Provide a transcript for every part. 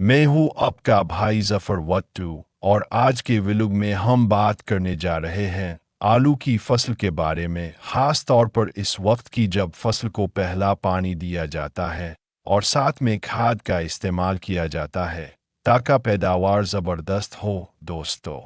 मैं हूँ आपका भाई जफर वट्टू और आज के व्लॉग में हम बात करने जा रहे हैं आलू की फसल के बारे में, खास तौर पर इस वक्त की जब फसल को पहला पानी दिया जाता है और साथ में खाद का इस्तेमाल किया जाता है ताकि पैदावार ज़बरदस्त हो। दोस्तों,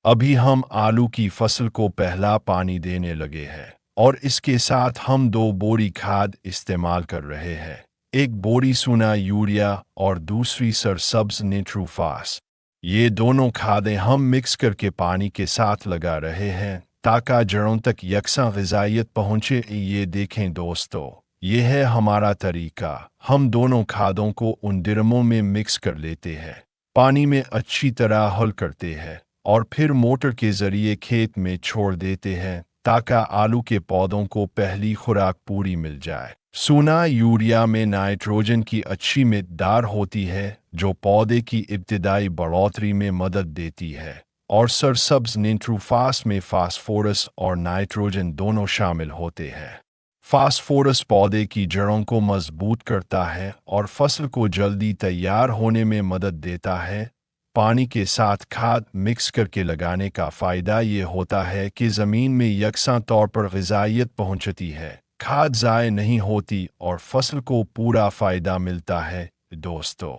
अभी हम आलू की फसल को पहला पानी देने लगे हैं और इसके साथ हम 2 बोरी खाद इस्तेमाल कर रहे हैं। एक बोरी सूना यूरिया और दूसरी सरसब्ज नाइट्रोफास। ये दोनों खादें हम मिक्स करके पानी के साथ लगा रहे हैं ताकि जड़ों तक यकसा ग़िज़ाइयत पहुँचे। ये देखें दोस्तों, ये है हमारा तरीका। हम दोनों खादों को उन ड्रमों में मिक्स कर लेते हैं, पानी में अच्छी तरह हल करते हैं और फिर मोटर के ज़रिए खेत में छोड़ देते हैं ताकि आलू के पौधों को पहली खुराक पूरी मिल जाए। सूना यूरिया में नाइट्रोजन की अच्छी मिक़दार होती है जो पौधे की इब्तिदाई बढ़ोतरी में मदद देती है, और सरसब्ज नाइट्रोफास में फास्फोरस और नाइट्रोजन दोनों शामिल होते हैं। फास्फोरस पौधे की जड़ों को मजबूत करता है और फसल को जल्दी तैयार होने में मदद देता है। पानी के साथ खाद मिक्स करके लगाने का फ़ायदा ये होता है कि ज़मीन में यकसा तौर पर ग़िज़ाइयत पहुँचती है, खाद ज़ाय नहीं होती और फसल को पूरा फ़ायदा मिलता है। दोस्तों,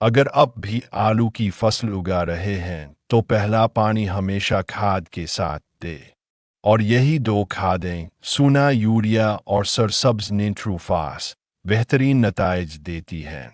अगर अब भी आलू की फसल उगा रहे हैं तो पहला पानी हमेशा खाद के साथ दे, और यही 2 खादें सूना यूरिया और सरसब्ज नाइट्रोफास बेहतरीन नताइज देती हैं।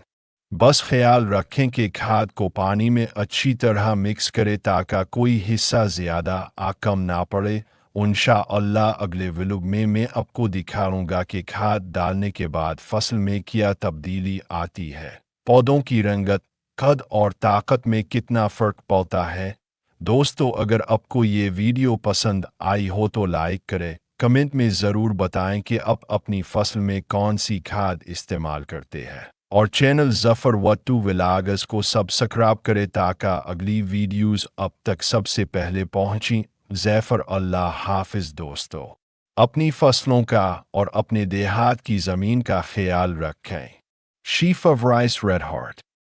बस ख्याल रखें कि खाद को पानी में अच्छी तरह मिक्स करें ताकि कोई हिस्सा ज़्यादा या कम ना पड़े। इंशाअल्लाह अगले व्लॉग में मैं आपको दिखाऊंगा कि खाद डालने के बाद फसल में क्या तब्दीली आती है, पौधों की रंगत, कद और ताकत में कितना फ़र्क पड़ता है। दोस्तों, अगर आपको ये वीडियो पसंद आई हो तो लाइक करें, कमेंट में ज़रूर बताएं कि आप अपनी फसल में कौन सी खाद इस्तेमाल करते हैं, और चैनल जफर वट्टू व्लॉग्स को सब्सक्राइब करें ताकि अगली वीडियोस अब तक सबसे पहले पहुंची। ज़फर, अल्लाह हाफिज़। दोस्तों, अपनी फसलों का और अपने देहात की ज़मीन का ख्याल रखें। Sheath of rice, red heart.